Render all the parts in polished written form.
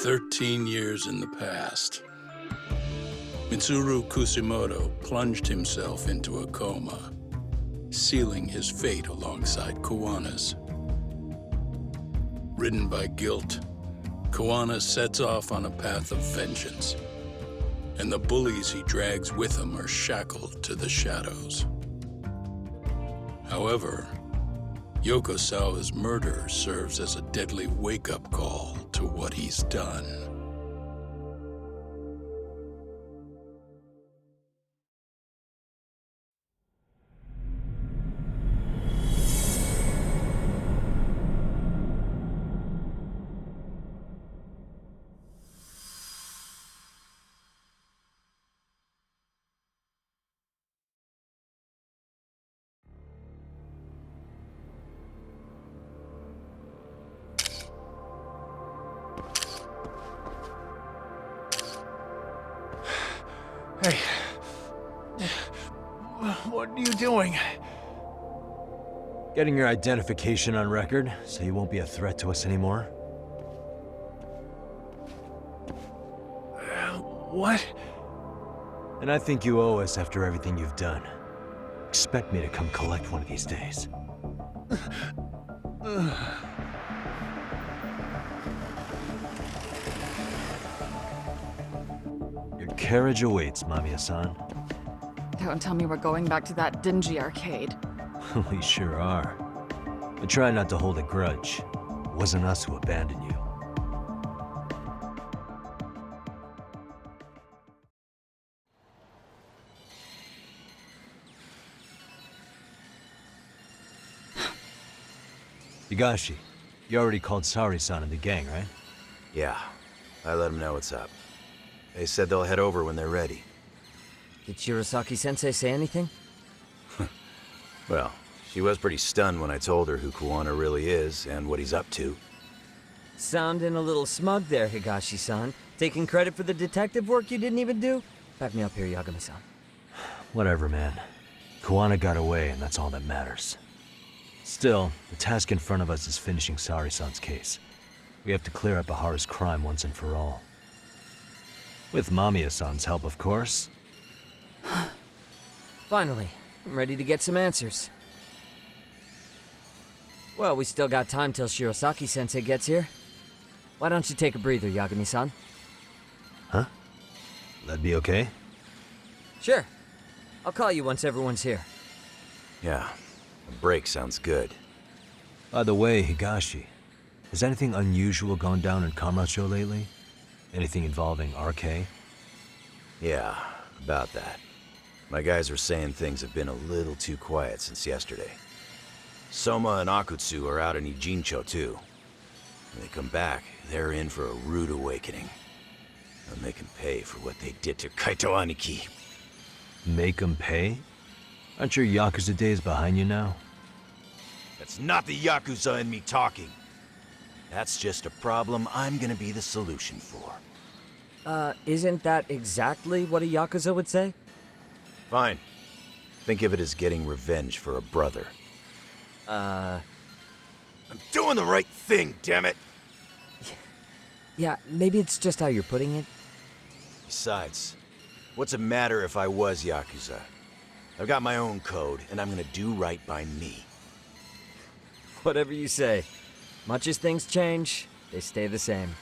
13 years in the past. Mitsuru Kusumoto plunged himself into a coma, sealing his fate alongside Kuwana's. Ridden by guilt, Kuwana sets off on a path of vengeance, and the bullies he drags with him are shackled to the shadows. However, Yokosawa's murder serves as a deadly wake-up call to what he's done. Hey. What are you doing? Getting your identification on record, so you won't be a threat to us anymore. What? And I think you owe us after everything you've done. Expect me to come collect one of these days. Your carriage awaits, Mamiya-san. Don't tell me we're going back to that dingy arcade. We sure are. But try not to hold a grudge. It wasn't us who abandoned you. Higashi, you already called Saori-san and the gang, right? Yeah, I let them know what's up. They said they'll head over when they're ready. Did Shirosaki-sensei say anything? Well, she was pretty stunned when I told her who Kuwana really is and what he's up to. Sounding a little smug there, Higashi-san. Taking credit for the detective work you didn't even do? Back me up here, Yagami-san. Whatever, man. Kuwana got away, and that's all that matters. Still, the task in front of us is finishing Saori-san's case. We have to clear up Ehara's crime once and for all. With Mamiya-san's help, of course. Finally, I'm ready to get some answers. Well, we still got time till Shirosaki-sensei gets here. Why don't you take a breather, Yagami-san? Huh? That'd be okay? Sure. I'll call you once everyone's here. Yeah, a break sounds good. By the way, Higashi, has anything unusual gone down in Kamurocho lately? Anything involving RK? Yeah, about that. My guys are saying things have been a little too quiet since yesterday. Soma and Akutsu are out in Ijincho too. When they come back, they're in for a rude awakening. And they can pay for what they did to Kaito Aniki. Make 'em pay? Aren't your Yakuza days behind you now? That's not the Yakuza in me talking. That's just a problem I'm gonna be the solution for. Isn't that exactly what a Yakuza would say? Fine. Think of it as getting revenge for a brother. I'm doing the right thing, damn it! Yeah, maybe it's just how you're putting it. Besides, what's it matter if I was Yakuza? I've got my own code, and I'm gonna do right by me. Whatever you say. Much as things change, they stay the same.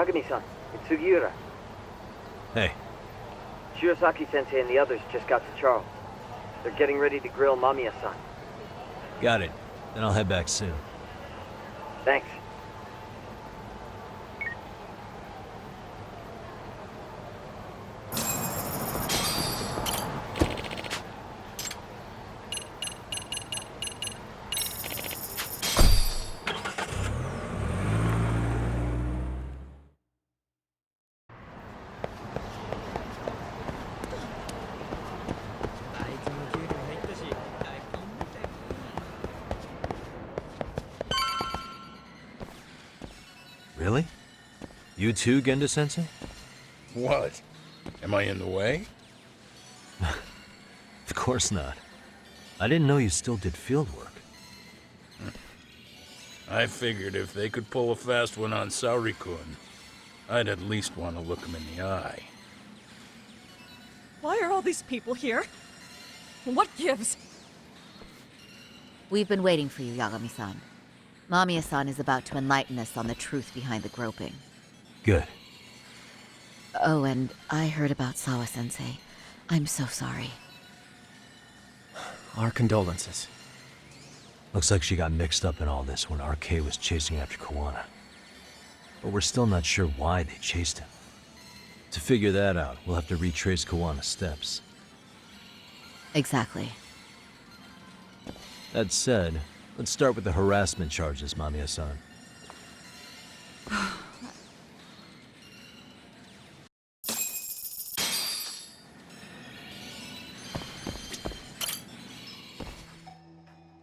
Yagami-san, it's Sugiura. Hey, Shirosaki-sensei and the others just got to Charles. They're getting ready to grill Mamiya-san. got it. Then I'll head back soon. Thanks. Really? You too, Gendo-sensei? What? Am I in the way? Of course not. I didn't know you still did field work. I figured if they could pull a fast one on Saori-kun, I'd at least want to look him in the eye. Why are all these people here? What gives? We've been waiting for you, Yagami-san. Mamiya-san is about to enlighten us on the truth behind the groping. Good. Oh, and I heard about Sawa-sensei. I'm so sorry. Our condolences. Looks like she got mixed up in all this when RK was chasing after Kuwana. But we're still not sure why they chased him. To figure that out, we'll have to retrace Kuwana's steps. Exactly. That said, let's start with the harassment charges, Mamiya-san.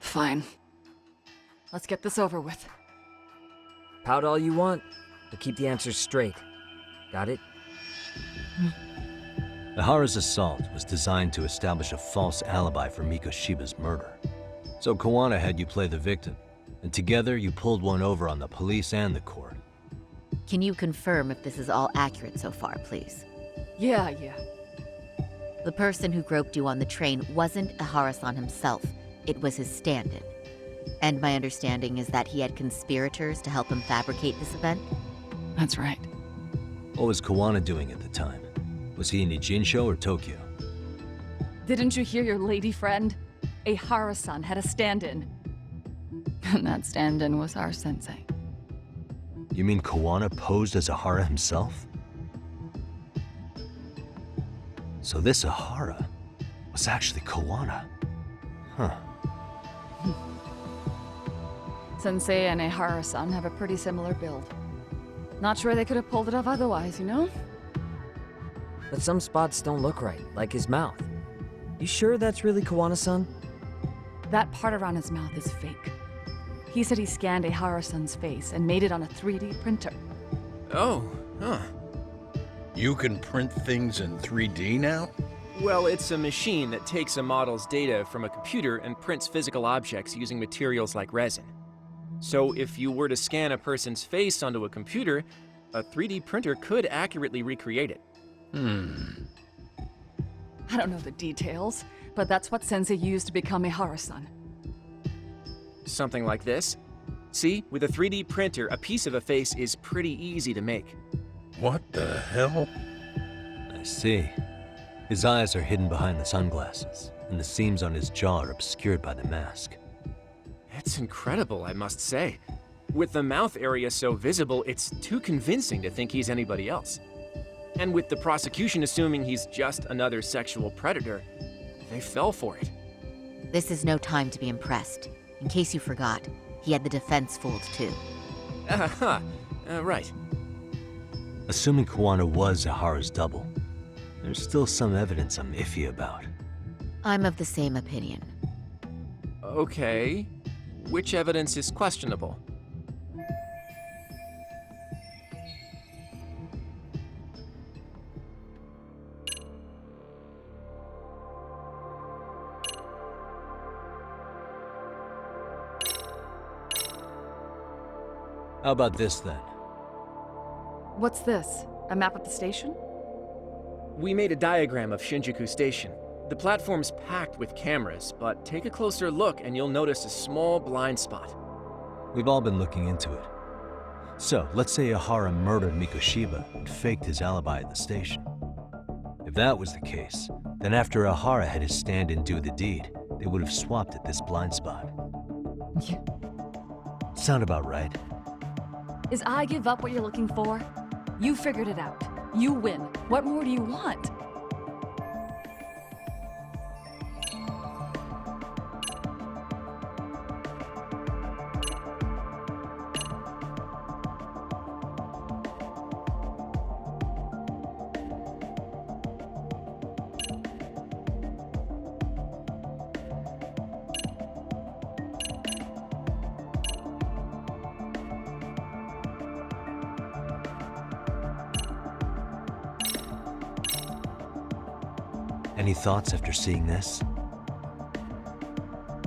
Fine. Let's get this over with. Pout all you want, but keep the answers straight. Got it? Ehara's assault was designed to establish a false alibi for Mikoshiba's murder. So Kuwana had you play the victim, and together you pulled one over on the police and the court. Can you confirm if this is all accurate so far, please? Yeah. The person who groped you on the train wasn't Ehara-san himself. It was his stand-in. And my understanding is that he had conspirators to help him fabricate this event? That's right. What was Kuwana doing at the time? Was he in Ijincho or Tokyo? Didn't you hear your lady friend? Ehara-san had a stand-in. And that stand-in was our sensei. You mean Kuwana posed as Ehara himself? So this Ehara was actually Kuwana. Huh. Sensei and Ehara-san have a pretty similar build. Not sure they could have pulled it off otherwise, you know? But some spots don't look right, like his mouth. You sure that's really Kuwana-san? That part around his mouth is fake. He said he scanned Ehara-san's face and made it on a 3D printer. Oh, huh. You can print things in 3D now? Well, it's a machine that takes a model's data from a computer and prints physical objects using materials like resin. So if you were to scan a person's face onto a computer, a 3D printer could accurately recreate it. I don't know the details, but that's what Sensei used to become Ehara-san. Something like this. See, with a 3D printer, a piece of a face is pretty easy to make. What the hell? I see. His eyes are hidden behind the sunglasses, and the seams on his jaw are obscured by the mask. It's incredible, I must say. With the mouth area so visible, it's too convincing to think he's anybody else. And with the prosecution assuming he's just another sexual predator, they fell for it. This is no time to be impressed. In case you forgot, he had the defense fooled too. Right. Assuming Kuwana was Ehara's double, there's still some evidence I'm iffy about. I'm of the same opinion. Okay. Which evidence is questionable? How about this then? What's this? A map of the station? We made a diagram of Shinjuku Station. The platform's packed with cameras, but take a closer look and you'll notice a small blind spot. We've all been looking into it. So, let's say Ehara murdered Mikoshiba and faked his alibi at the station. If that was the case, then after Ehara had his stand-in do the deed, they would have swapped at this blind spot. Sound about right? Is I give up what you're looking for? You figured it out. You win. What more do you want? Any thoughts after seeing this?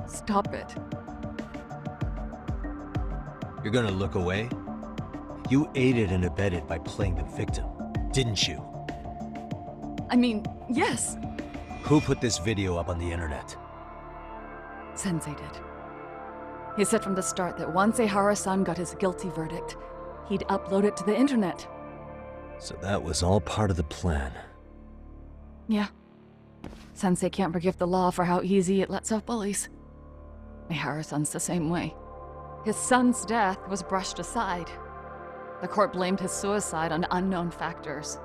Stop it. You're gonna look away? You aided and abetted by playing the victim, didn't you? I mean, yes, Who put this video up on the internet? Sensei did. He said from the start that once Ehara-san got his guilty verdict, he'd upload it to the internet. So that was all part of the plan. Yeah. Sensei can't forgive the law for how easy it lets off bullies. Ehara-san's the same way. His son's death was brushed aside. The court blamed his suicide on unknown factors.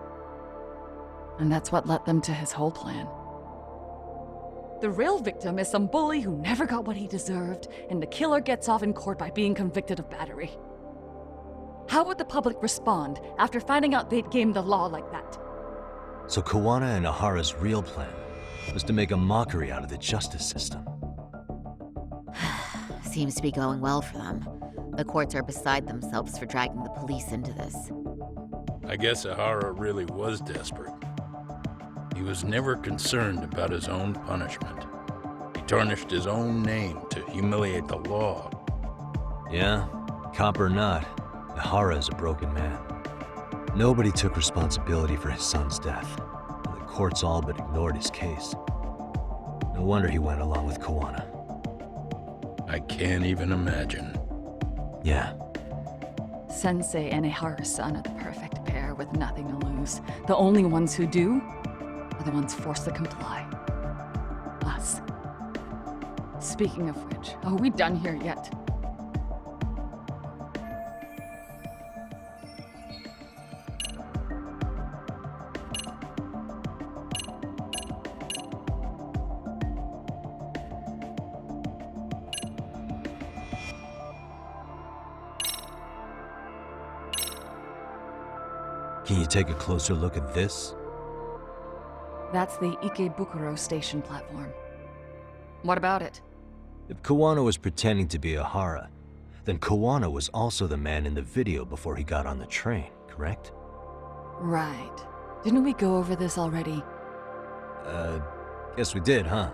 And that's what led them to his whole plan. The real victim is some bully who never got what he deserved, and the killer gets off in court by being convicted of battery. How would the public respond after finding out they'd gamed the law like that? So Kuwana and Ahara's real plan was to make a mockery out of the justice system. Seems to be going well for them. The courts are beside themselves for dragging the police into this. I guess Ehara really was desperate. He was never concerned about his own punishment. He tarnished his own name to humiliate the law. Yeah, cop or not, Ehara is a broken man. Nobody took responsibility for his son's death, and the courts all but ignored his case. No wonder he went along with Kuwana. I can't even imagine. Yeah, Sensei and Ehara-san are the perfect pair with nothing to lose. The only ones who do are the ones forced to comply. Us. Speaking of which, are we done here yet? can you take a closer look at this? That's the Ikebukuro station platform. What about it? If Kuwana was pretending to be Ehara, then Kuwana was also the man in the video before he got on the train, correct? Right. Didn't we go over this already? Guess we did, huh?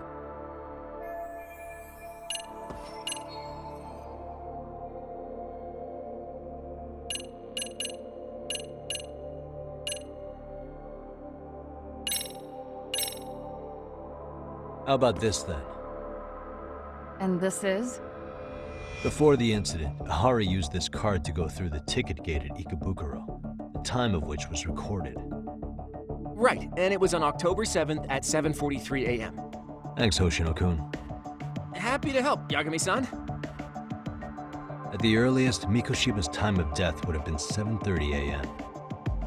How about this then? And this is? Before the incident, Ehara used this card to go through the ticket gate at Ikebukuro, the time of which was recorded. Right, and it was on October 7th at 7:43 a.m. Thanks, Hoshino-kun. Happy to help, Yagami-san. At the earliest, Mikoshiba's time of death would have been 7:30 a.m.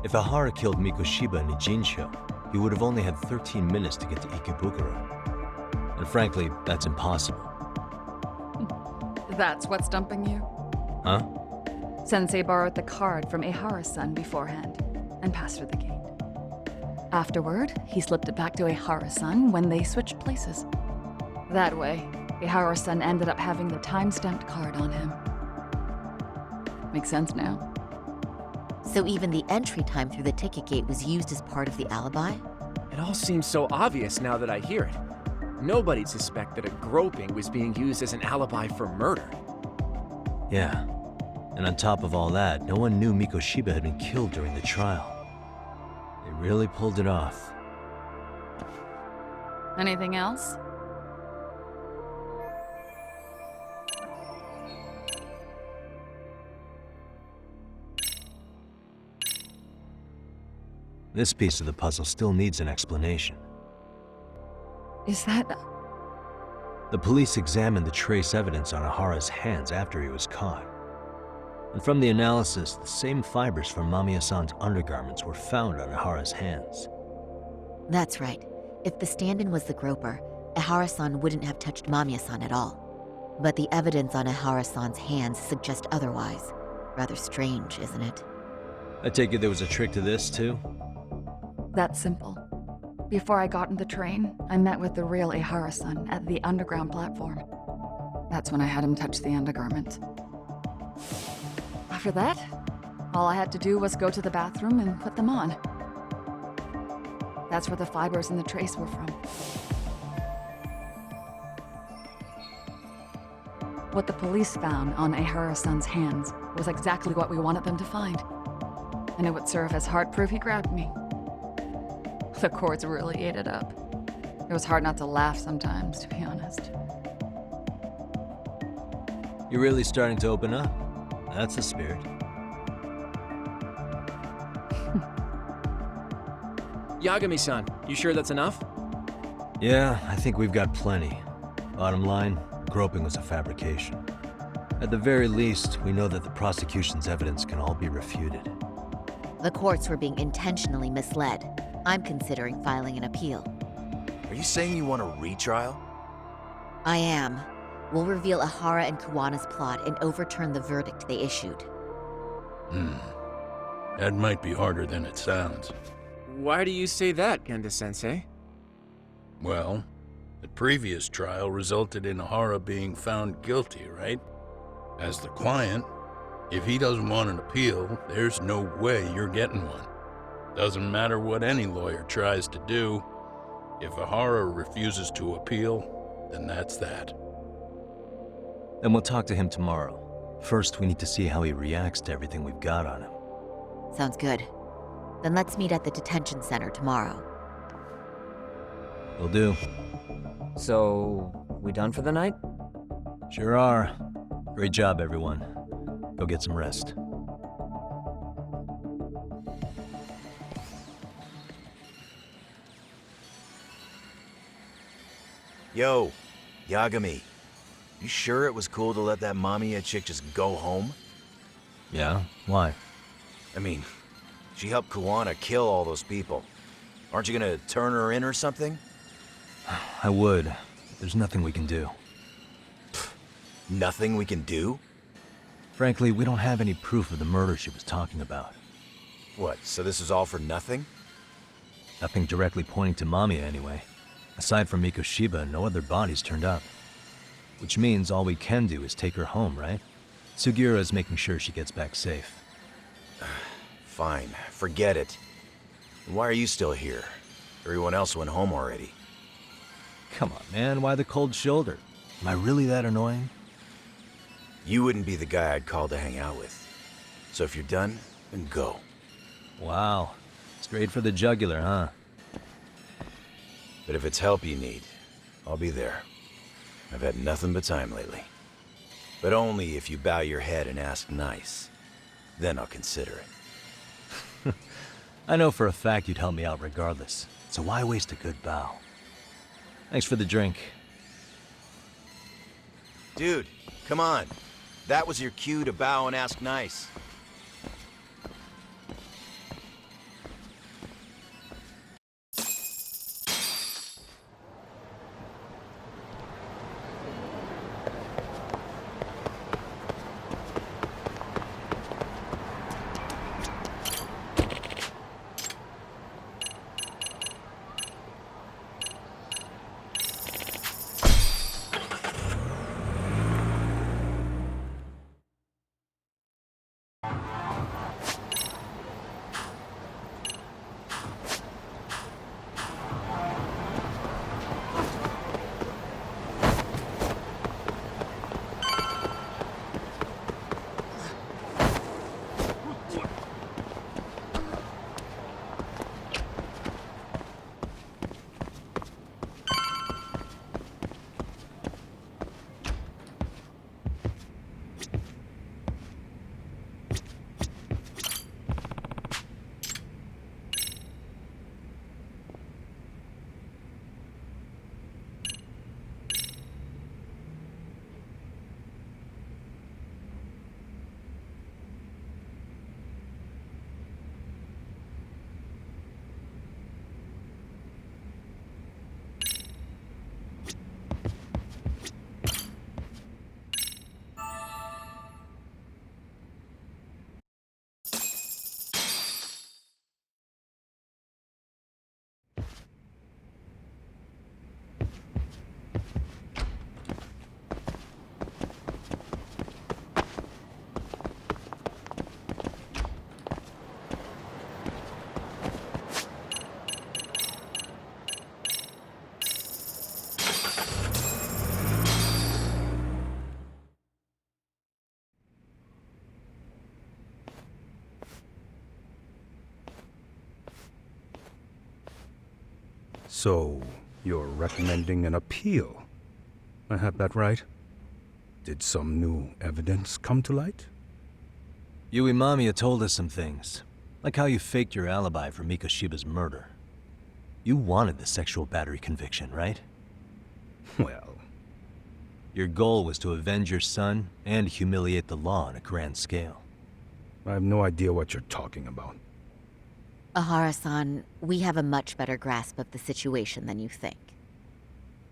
If Ehara killed Mikoshiba in Ijincho, he would have only had 13 minutes to get to Ikebukuro. And frankly, that's impossible. That's what's stumping you? Huh? Sensei borrowed the card from Ehara-san beforehand and passed her the gate. Afterward, he slipped it back to Ehara-san when they switched places. That way, Ehara-san ended up having the time-stamped card on him. Makes sense now. So even the entry time through the ticket gate was used as part of the alibi? It all seems so obvious now that I hear it. Nobody'd suspect that a groping was being used as an alibi for murder. Yeah. And on top of all that, no one knew Mikoshiba had been killed during the trial. They really pulled it off. Anything else? This piece of the puzzle still needs an explanation. Is that... The police examined the trace evidence on Ehara's hands after he was caught. And from the analysis, the same fibers from Mamiya-san's undergarments were found on Ehara's hands. That's right. If the stand-in was the groper, Ehara-san wouldn't have touched Mamiya-san at all. But the evidence on Ehara-san's hands suggests otherwise. Rather strange, isn't it? I take it there was a trick to this, too? That's simple. Before I got in the train, I met with the real Ehara-san at the underground platform. That's when I had him touch the undergarment. After that, all I had to do was go to the bathroom and put them on. That's where the fibers in the trace were from. What the police found on Ehara-san's hands was exactly what we wanted them to find. And it would serve as hard proof he grabbed me. The courts really ate it up. It was hard not to laugh sometimes, to be honest. You're really starting to open up. That's the spirit. Yagami-san, you sure that's enough? Yeah, I think we've got plenty. Bottom line, groping was a fabrication. At the very least, we know that the prosecution's evidence can all be refuted. The courts were being intentionally misled. I'm considering filing an appeal. Are you saying you want a retrial? I am. We'll reveal Ehara and Kuwana's plot and overturn the verdict they issued. That might be harder than it sounds. Why do you say that, Genda-sensei? Well, the previous trial resulted in Ehara being found guilty, right? As the client, if he doesn't want an appeal, there's no way you're getting one. Doesn't matter what any lawyer tries to do. If Ehara refuses to appeal, then that's that. Then we'll talk to him tomorrow. First, we need to see how he reacts to everything we've got on him. Sounds good. Then let's meet at the detention center tomorrow. Will do. So, we done for the night? Sure are. Great job, everyone. Go get some rest. Yo, Yagami. You sure it was cool to let that Mamiya chick just go home? Yeah? Why? I mean, she helped Kuwana kill all those people. Aren't you gonna turn her in or something? I would. There's nothing we can do. Nothing we can do? Frankly, we don't have any proof of the murder she was talking about. What, so this is all for nothing? Nothing directly pointing to Mamiya, anyway. Aside from Mikoshiba, no other bodies turned up. Which means all we can do is take her home, right? Sugiura's making sure she gets back safe. Fine, forget it. Why are you still here? Everyone else went home already. Come on, man, why the cold shoulder? Am I really that annoying? You wouldn't be the guy I'd call to hang out with. So if you're done, then go. Wow. Straight for the jugular, huh? But if it's help you need, I'll be there. I've had nothing but time lately. But only if you bow your head and ask nice. Then I'll consider it. I know for a fact you'd help me out regardless, so why waste a good bow? Thanks for the drink. Dude, come on. That was your cue to bow and ask nice. So, you're recommending an appeal? I have that right? Did some new evidence come to light? Yui Mamiya told us some things, like how you faked your alibi for Mikoshiba's murder. You wanted the sexual battery conviction, right? Well... Your goal was to avenge your son and humiliate the law on a grand scale. I have no idea what you're talking about. Ehara-san, we have a much better grasp of the situation than you think.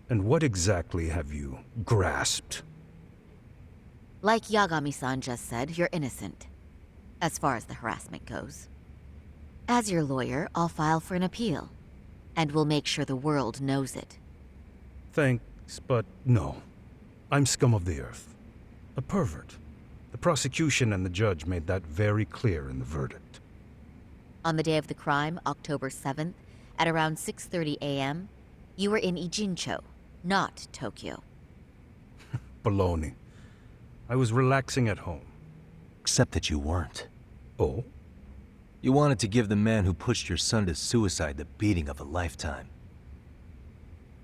And what exactly have you grasped? Like Yagami-san just said, you're innocent. As far as the harassment goes. As your lawyer, I'll file for an appeal. And we'll make sure the world knows it. Thanks, but no. I'm scum of the earth. A pervert. The prosecution and the judge made that very clear in the verdict. On the day of the crime, October 7th, at around 6:30 a.m., you were in Ijincho, not Tokyo. Baloney. I was relaxing at home. Except that you weren't. Oh? You wanted to give the man who pushed your son to suicide the beating of a lifetime.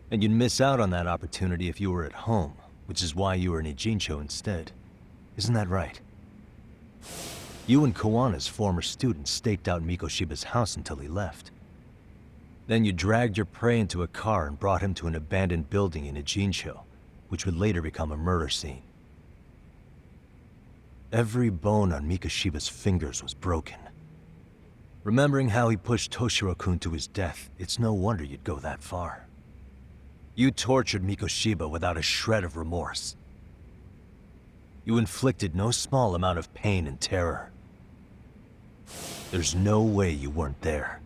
And you'd miss out on that opportunity if you were at home, which is why you were in Ijincho instead. Isn't that right? You and Kuwana's former student staked out Mikoshiba's house until he left. Then you dragged your prey into a car and brought him to an abandoned building in Ijincho, which would later become a murder scene. Every bone on Mikoshiba's fingers was broken. Remembering how he pushed Toshiro-kun to his death, it's no wonder you'd go that far. You tortured Mikoshiba without a shred of remorse. You inflicted no small amount of pain and terror. There's no way you weren't there,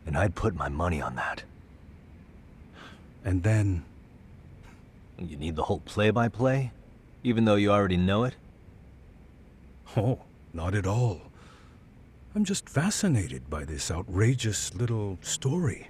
and I'd put my money on that. And then... You need the whole play-by-play, even though you already know it? Oh, not at all. I'm just fascinated by this outrageous little story.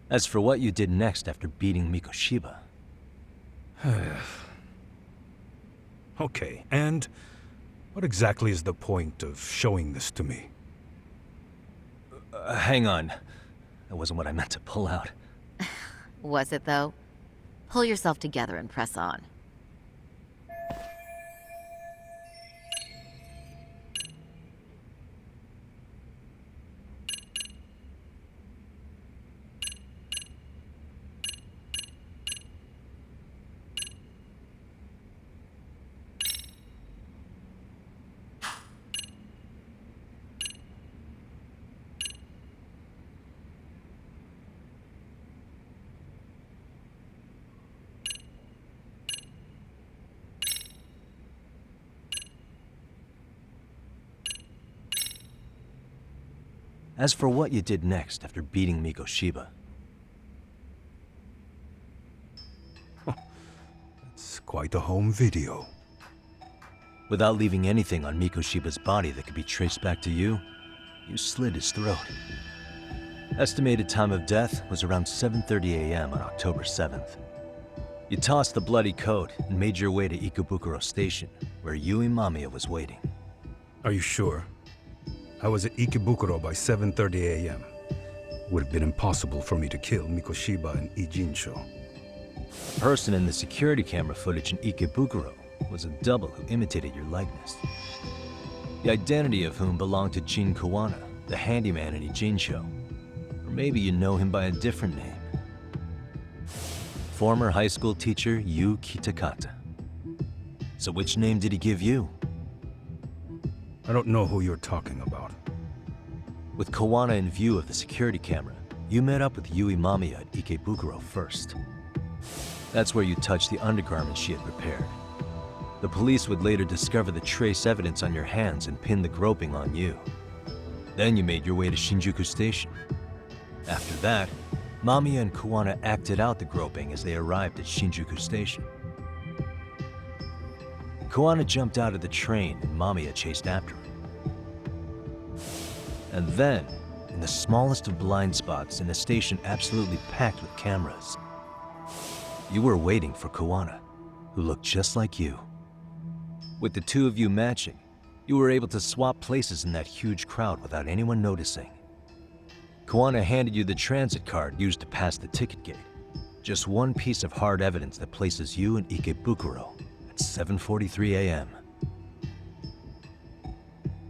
As for what you did next after beating Mikoshiba... Okay, and what exactly is the point of showing this to me? Hang on. That wasn't what I meant to pull out. Was it, though? Pull yourself together and press on. As for what you did next after beating Mikoshiba... It's quite a home video. Without leaving anything on Mikoshiba's body that could be traced back to you, you slit his throat. Estimated time of death was around 7:30 a.m. on October 7th. You tossed the bloody coat and made your way to Ikebukuro Station, where Yui Mamiya was waiting. Are you sure? I was at Ikebukuro by 7:30 a.m. Would have been impossible for me to kill Mikoshiba and Ijincho. The person in the security camera footage in Ikebukuro was a double who imitated your likeness. The identity of whom belonged to Jin Kuwana, the handyman in Ijincho. Or maybe you know him by a different name. Former high school teacher Yu Kitakata. So which name did he give you? I don't know who you're talking about. With Kuwana in view of the security camera, you met up with Yui Mamiya at Ikebukuro first. That's where you touched the undergarments she had prepared. The police would later discover the trace evidence on your hands and pin the groping on you. Then you made your way to Shinjuku Station. After that, Mamiya and Kuwana acted out the groping as they arrived at Shinjuku Station. Kuwana jumped out of the train and Mamiya chased after him. And then, in the smallest of blind spots in a station absolutely packed with cameras, you were waiting for Kuwana, who looked just like you. With the two of you matching, you were able to swap places in that huge crowd without anyone noticing. Kuwana handed you the transit card used to pass the ticket gate. Just one piece of hard evidence that places you in Ikebukuro at 7:43 a.m.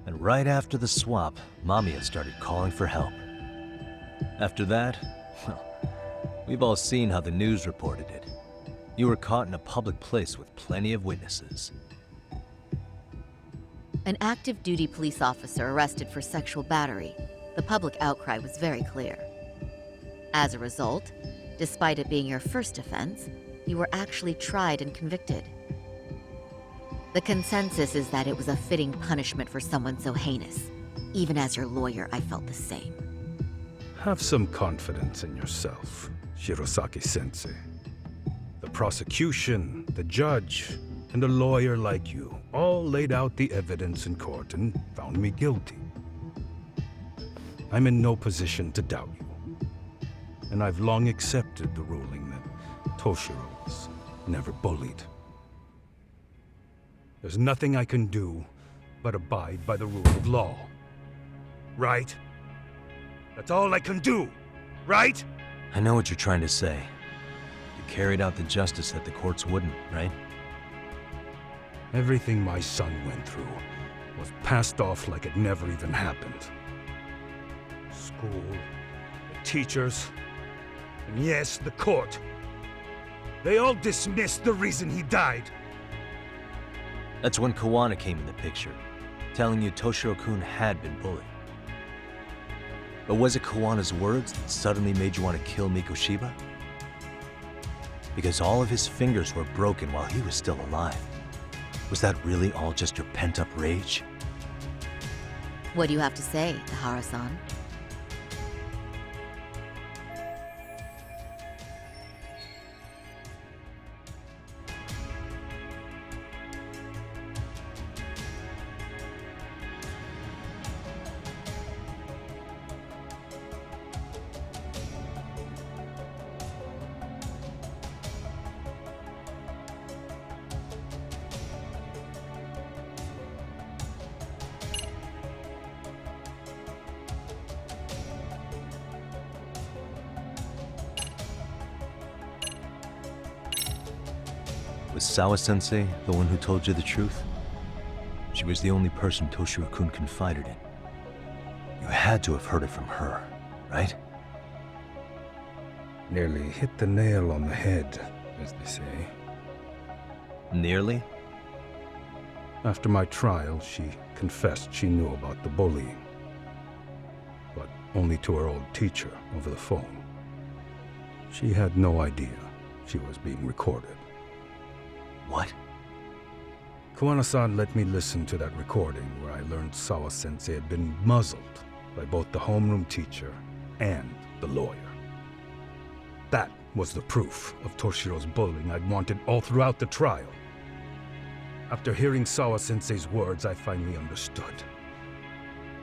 And right after the swap, Mamiya started calling for help. After that, well, we've all seen how the news reported it. You were caught in a public place with plenty of witnesses. An active duty police officer arrested for sexual battery. The public outcry was very clear. As a result, despite it being your first offense, you were actually tried and convicted. The consensus is that it was a fitting punishment for someone so heinous. Even as your lawyer, I felt the same. Have some confidence in yourself, Shirosaki-sensei. The prosecution, the judge, and a lawyer like you all laid out the evidence in court and found me guilty. I'm in no position to doubt you. And I've long accepted the ruling that Toshiro was never bullied. There's nothing I can do but abide by the rule of law. Right? That's all I can do, right? I know what you're trying to say. You carried out the justice that the courts wouldn't, right? Everything my son went through was passed off like it never even happened. School, the teachers, and yes, the court. They all dismissed the reason he died. That's when Kuwana came in the picture, telling you Toshiro-kun had been bullied. But was it Kuwana's words that suddenly made you want to kill Mikoshiba? Because all of his fingers were broken while he was still alive. Was that really all just your pent-up rage? What do you have to say, Ehara-san? Was Sawa-sensei the one who told you the truth? She was the only person Toshiro-kun confided in. You had to have heard it from her, right? Nearly hit the nail on the head, as they say. Nearly? After my trial, she confessed she knew about the bullying. But only to her old teacher over the phone. She had no idea she was being recorded. What? Kuwana-san let me listen to that recording where I learned Sawa-sensei had been muzzled by both the homeroom teacher and the lawyer. That was the proof of Toshiro's bullying I'd wanted all throughout the trial. After hearing Sawa-sensei's words, I finally understood.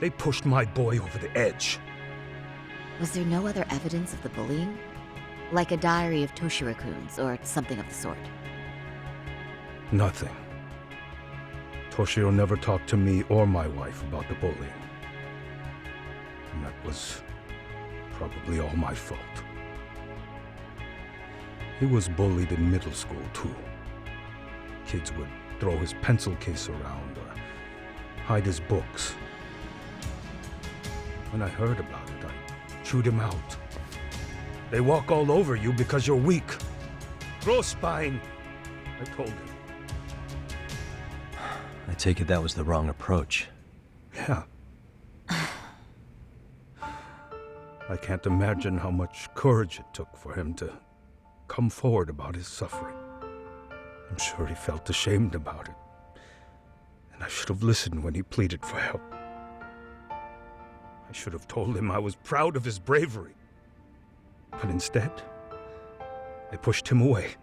They pushed my boy over the edge. Was there no other evidence of the bullying? Like a diary of Toshiro-kun's or something of the sort? Nothing. Toshiro never talked to me or my wife about the bullying. And that was probably all my fault. He was bullied in middle school, too. Kids would throw his pencil case around or hide his books. When I heard about it, I chewed him out. They walk all over you because you're weak. Grow spine, I told him. I take it that was the wrong approach. Yeah. I can't imagine how much courage it took for him to come forward about his suffering. I'm sure he felt ashamed about it. And I should have listened when he pleaded for help. I should have told him I was proud of his bravery. But instead, I pushed him away.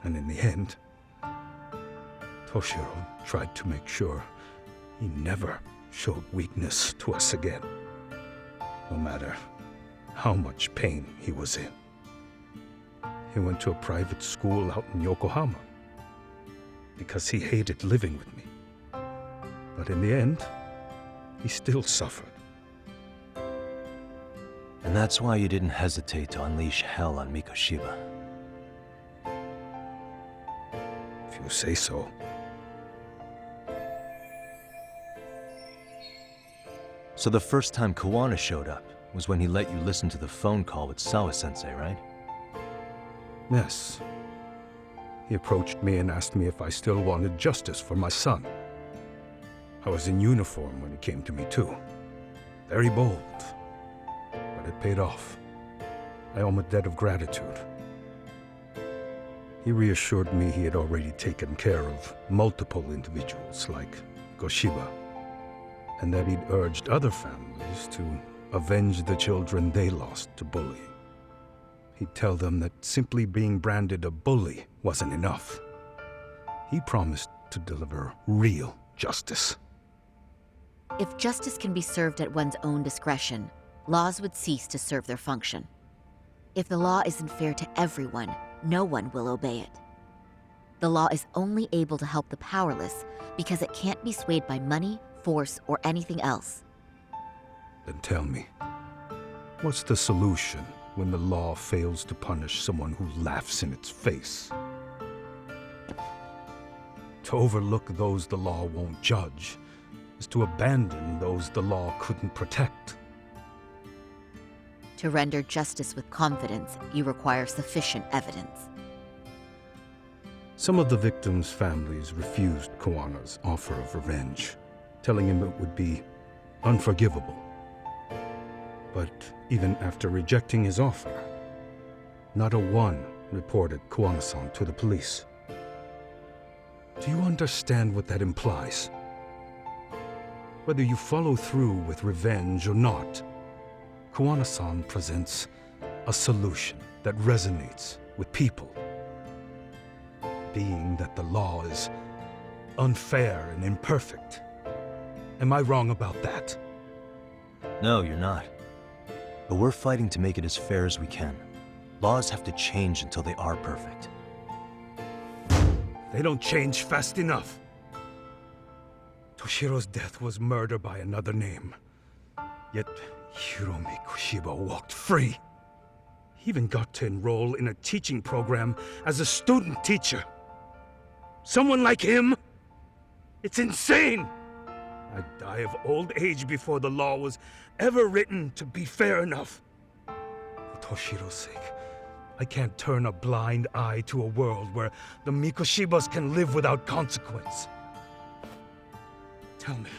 And in the end, Toshiro tried to make sure he never showed weakness to us again, no matter how much pain he was in. He went to a private school out in Yokohama because he hated living with me. But in the end, he still suffered. And that's why you didn't hesitate to unleash hell on Mikoshiba. If you say so. So the first time Kuwana showed up was when he let you listen to the phone call with Sawa-sensei, right? Yes. He approached me and asked me if I still wanted justice for my son. I was in uniform when he came to me too. Very bold. But it paid off. I owe him a debt of gratitude. He reassured me he had already taken care of multiple individuals like Goshiba, and that he'd urged other families to avenge the children they lost to bullying. He'd tell them that simply being branded a bully wasn't enough. He promised to deliver real justice. If justice can be served at one's own discretion, laws would cease to serve their function. If the law isn't fair to everyone, no one will obey it. The law is only able to help the powerless because it can't be swayed by money, force, or anything else. Then tell me, what's the solution when the law fails to punish someone who laughs in its face? To overlook those the law won't judge is to abandon those the law couldn't protect. To render justice with confidence, you require sufficient evidence. Some of the victims' families refused Kuwana's offer of revenge, telling him it would be unforgivable. But even after rejecting his offer, not a one reported Kuwana-san to the police. Do you understand what that implies? Whether you follow through with revenge or not, Kuwana-san presents a solution that resonates with people. Being that the law is unfair and imperfect. Am I wrong about that? No, you're not. But we're fighting to make it as fair as we can. Laws have to change until they are perfect. They don't change fast enough. Toshiro's death was murder by another name. Yet Hiromi Kushiba walked free. He even got to enroll in a teaching program as a student teacher. Someone like him? It's insane! I'd die of old age before the law was ever written to be fair enough. For Toshiro's sake, I can't turn a blind eye to a world where the Mikoshibas can live without consequence. Tell me,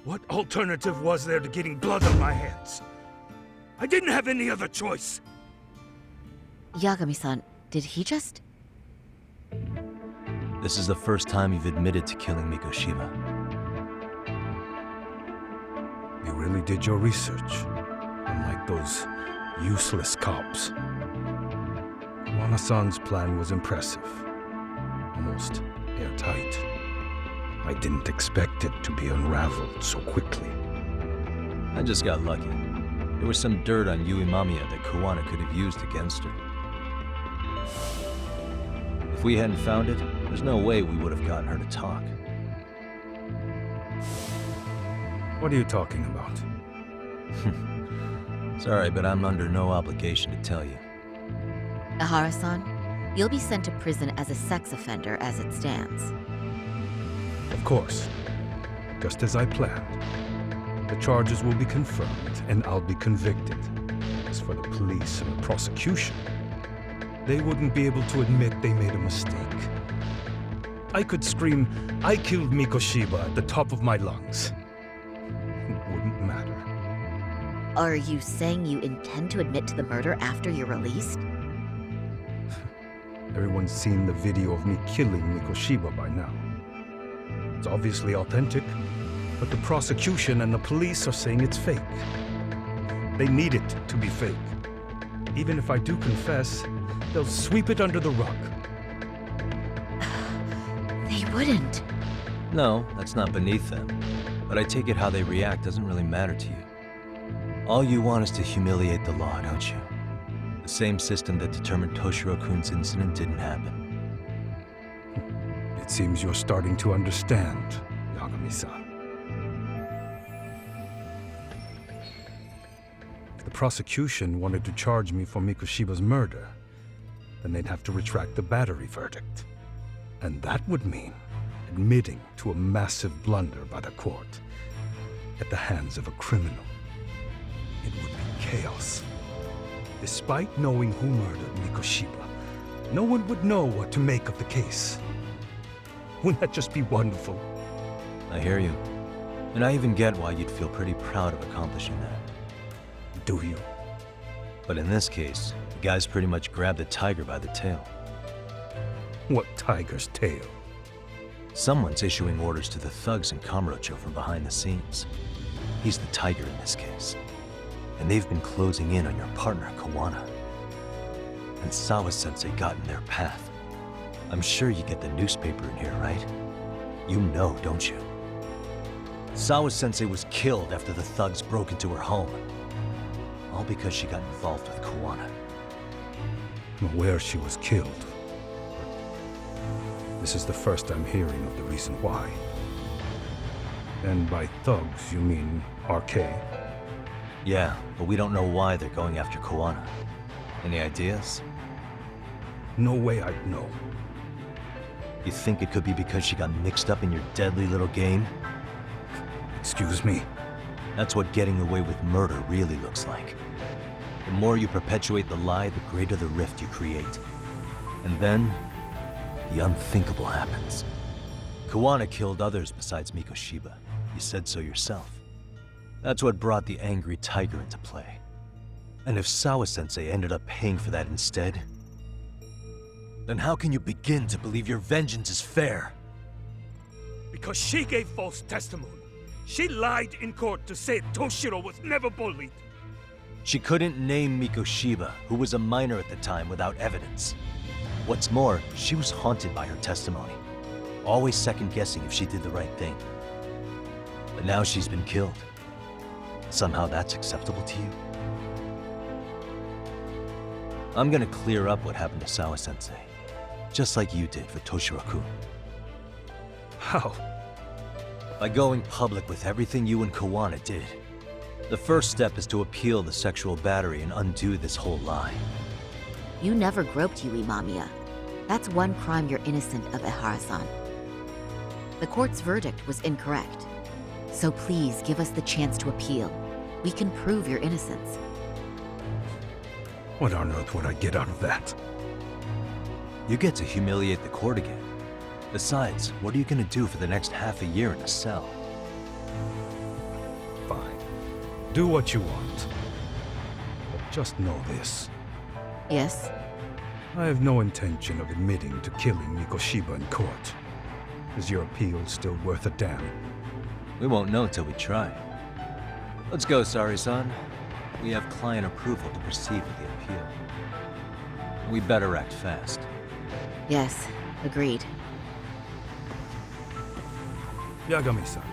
what alternative was there to getting blood on my hands? I didn't have any other choice. Yagami-san, did he just... This is the first time you've admitted to killing Mikoshiba. You really did your research, unlike those useless cops. Kuwana-san's plan was impressive, almost airtight. I didn't expect it to be unraveled so quickly. I just got lucky. There was some dirt on Yui Mamiya that Kuwana could have used against her. If we hadn't found it, there's no way we would have gotten her to talk. What are you talking about? Sorry, but I'm under no obligation to tell you. Ehara-san, you'll be sent to prison as a sex offender as it stands. Of course. Just as I planned. The charges will be confirmed, and I'll be convicted. As for the police and the prosecution, they wouldn't be able to admit they made a mistake. I could scream, "I killed Mikoshiba" at the top of my lungs. It wouldn't matter. Are you saying you intend to admit to the murder after you're released? Everyone's seen the video of me killing Mikoshiba by now. It's obviously authentic, but the prosecution and the police are saying it's fake. They need it to be fake. Even if I do confess, they'll sweep it under the rug. They wouldn't. No, that's not beneath them. But I take it how they react doesn't really matter to you. All you want is to humiliate the law, don't you? The same system that determined Toshiro-kun's incident didn't happen. It seems you're starting to understand, Yagami-san. If the prosecution wanted to charge me for Mikoshiba's murder, then they'd have to retract the battery verdict. And that would mean admitting to a massive blunder by the court at the hands of a criminal. It would be chaos. Despite knowing who murdered Mikoshiba, no one would know what to make of the case. Wouldn't that just be wonderful? I hear you. And I even get why you'd feel pretty proud of accomplishing that. Do you? But in this case, the guy's pretty much grabbed the tiger by the tail. What tiger's tail? Someone's issuing orders to the thugs in Kamurocho from behind the scenes. He's the tiger in this case. And they've been closing in on your partner, Kuwana. And Sawa-sensei got in their path. I'm sure you get the newspaper in here, right? You know, don't you? Sawa-sensei was killed after the thugs broke into her home. All because she got involved with Kuwana. I'm aware she was killed. This is the first I'm hearing of the reason why. And by thugs, you mean RK? Yeah, but we don't know why they're going after Kuwana. Any ideas? No way I'd know. You think it could be because she got mixed up in your deadly little game? Excuse me? That's what getting away with murder really looks like. The more you perpetuate the lie, the greater the rift you create. And then, the unthinkable happens. Kuwana killed others besides Mikoshiba. You said so yourself. That's what brought the angry tiger into play. And if Sawa-sensei ended up paying for that instead, then how can you begin to believe your vengeance is fair? Because she gave false testimony. She lied in court to say Toshiro was never bullied. She couldn't name Mikoshiba, who was a minor at the time, without evidence. What's more, she was haunted by her testimony, always second-guessing if she did the right thing. But now she's been killed. Somehow that's acceptable to you? I'm gonna clear up what happened to Sawa-sensei, just like you did for Toshiro-kun. How? By going public with everything you and Kuwana did. The first step is to appeal the sexual battery and undo this whole lie. You never groped Yui Mamiya. That's one crime you're innocent of, Ehara-san. The court's verdict was incorrect. So please give us the chance to appeal. We can prove your innocence. What on earth would I get out of that? You get to humiliate the court again. Besides, what are you gonna do for the next half a year in a cell? Fine. Do what you want. But just know this. Yes? I have no intention of admitting to killing Mikoshiba in court. Is your appeal still worth a damn? We won't know till we try. Let's go, Saori-san. We have client approval to proceed with the appeal. We better act fast. Yes, agreed. Yagami-san.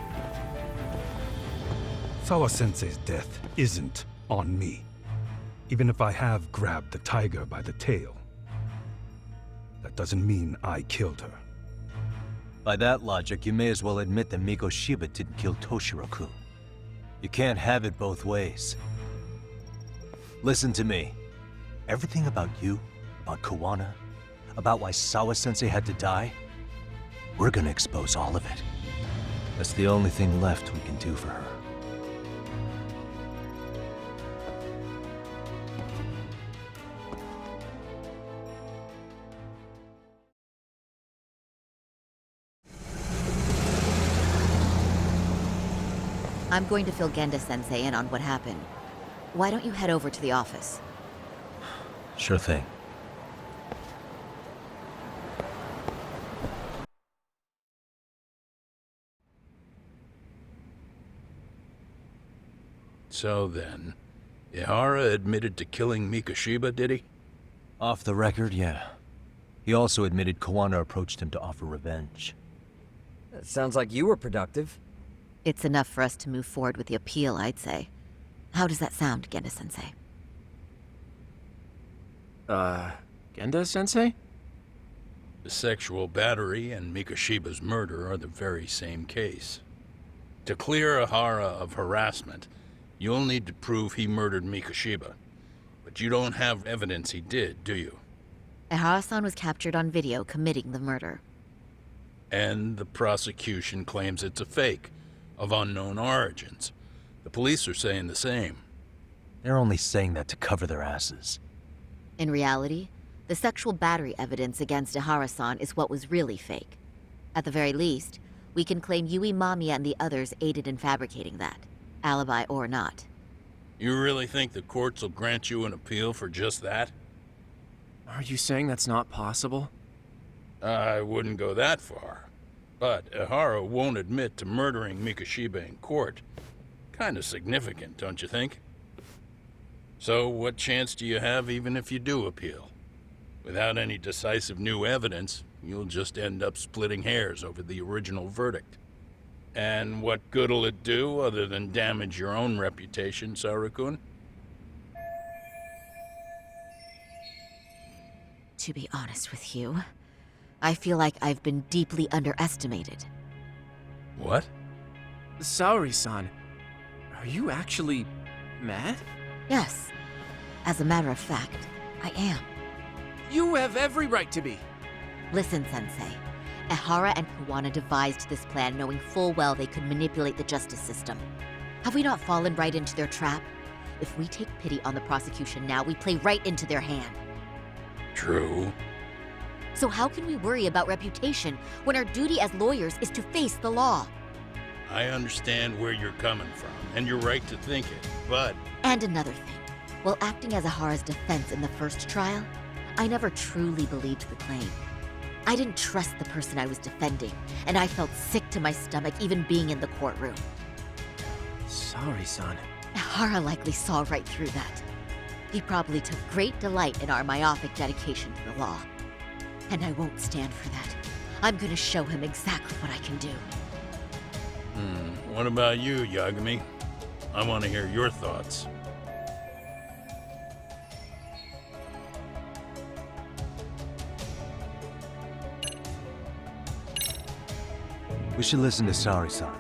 Sawa-sensei's death isn't on me. Even if I have grabbed the tiger by the tail. That doesn't mean I killed her. By that logic, you may as well admit that Mikoshiba didn't kill Toshiro-kun. You can't have it both ways. Listen to me. Everything about you, about Kuwana, about why Sawa-sensei had to die, we're gonna expose all of it. That's the only thing left we can do for her. I'm going to fill Genda-sensei in on what happened. Why don't you head over to the office? Sure thing. So then, Ehara admitted to killing Mikoshiba, did he? Off the record, yeah. He also admitted Kuwana approached him to offer revenge. That sounds like you were productive. It's enough for us to move forward with the appeal, I'd say. How does that sound, Genda-sensei? Genda-sensei? The sexual battery and Mikoshiba's murder are the very same case. To clear Ehara of harassment, you'll need to prove he murdered Mikoshiba. But you don't have evidence he did, do you? Ehara-san was captured on video committing the murder. And the prosecution claims it's a fake, of unknown origins. The police are saying the same. They're only saying that to cover their asses. In reality, the sexual battery evidence against Ehara-san is what was really fake. At the very least, we can claim Yui Mamiya and the others aided in fabricating that, alibi or not. You really think the courts will grant you an appeal for just that? Are you saying that's not possible? I wouldn't go that far. But Ehara won't admit to murdering Mikoshiba in court. Kinda significant, don't you think? So what chance do you have even if you do appeal? Without any decisive new evidence, you'll just end up splitting hairs over the original verdict. And what good'll it do other than damage your own reputation, Saori-kun? To be honest with you, I feel like I've been deeply underestimated. What? Saori-san, are you actually mad? Yes. As a matter of fact, I am. You have every right to be. Listen, Sensei. Ehara and Kuwana devised this plan knowing full well they could manipulate the justice system. Have we not fallen right into their trap? If we take pity on the prosecution now, we play right into their hand. True. So how can we worry about reputation when our duty as lawyers is to face the law? I understand where you're coming from, and you're right to think it, but... And another thing. While acting as Ehara's defense in the first trial, I never truly believed the claim. I didn't trust the person I was defending, and I felt sick to my stomach even being in the courtroom. Saori-san. Ehara likely saw right through that. He probably took great delight in our myopic dedication to the law. And I won't stand for that. I'm gonna show him exactly what I can do. What about you, Yagami? I want to hear your thoughts. We should listen to Saori-san.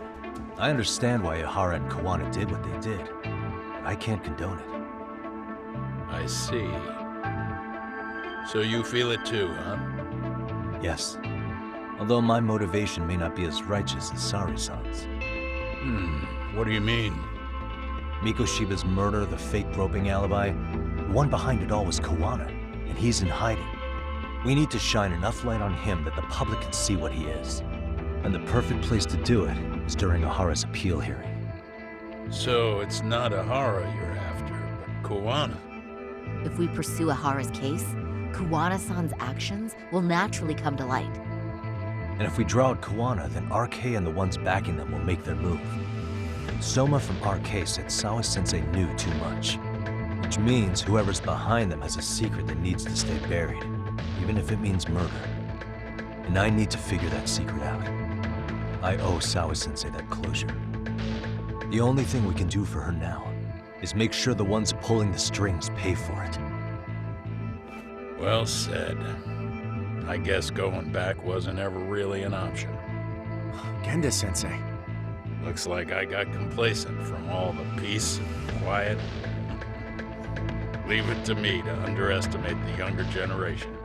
I understand why Ehara and Kuwana did what they did. But I can't condone it. I see. So you feel it too, huh? Yes. Although my motivation may not be as righteous as Saori-san's. What do you mean? Mikoshiba's murder, the fake groping alibi, the one behind it all was Kuwana, and he's in hiding. We need to shine enough light on him that the public can see what he is. And the perfect place to do it is during Ehara's appeal hearing. So it's not Ehara you're after, but Kuwana. If we pursue Ehara's case, Kuwana-san's actions will naturally come to light. And if we draw out Kuwana, then RK and the ones backing them will make their move. Soma from RK said Sawa-sensei knew too much. Which means whoever's behind them has a secret that needs to stay buried, even if it means murder. And I need to figure that secret out. I owe Sawa-sensei that closure. The only thing we can do for her now is make sure the ones pulling the strings pay for it. Well said. I guess going back wasn't ever really an option. Genda-sensei. Looks like I got complacent from all the peace and quiet. Leave it to me to underestimate the younger generation.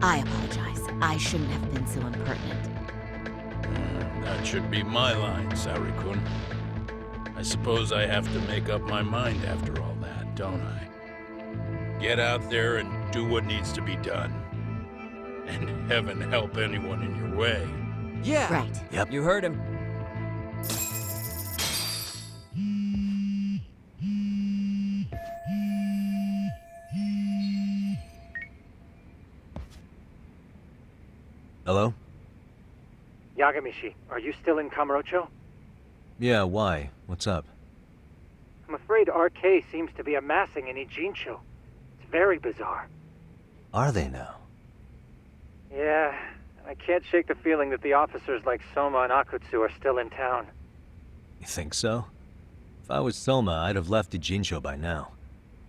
I apologize. I shouldn't have been so impertinent. That should be my line, Saori-kun. I suppose I have to make up my mind after all that, don't I? Get out there and do what needs to be done. And heaven help anyone in your way. Yeah! Right. Yep. You heard him. Hello? Yagami-shi, are you still in Kamurocho? Yeah, why? What's up? I'm afraid RK seems to be amassing in Ijincho. It's very bizarre. Are they now? Yeah, I can't shake the feeling that the officers like Soma and Akutsu are still in town. You think so? If I was Soma, I'd have left Ijincho by now.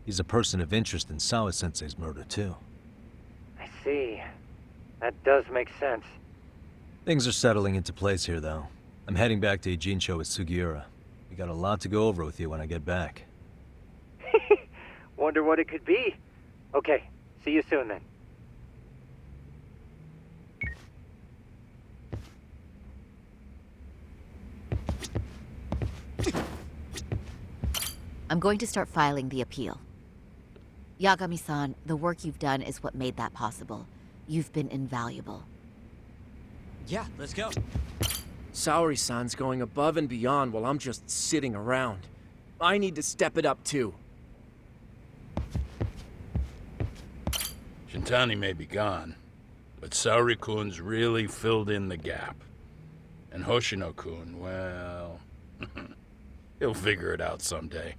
He's a person of interest in Sawa-sensei's murder, too. I see. That does make sense. Things are settling into place here, though. I'm heading back to Ijincho with Sugiura. We got a lot to go over with you when I get back. Wonder what it could be. Okay, see you soon then. I'm going to start filing the appeal. Yagami-san, the work you've done is what made that possible. You've been invaluable. Yeah, let's go. Saori-san's going above and beyond while I'm just sitting around. I need to step it up too. Shintani may be gone, but Saori-kun's really filled in the gap. And Hoshino-kun, well, he'll figure it out someday.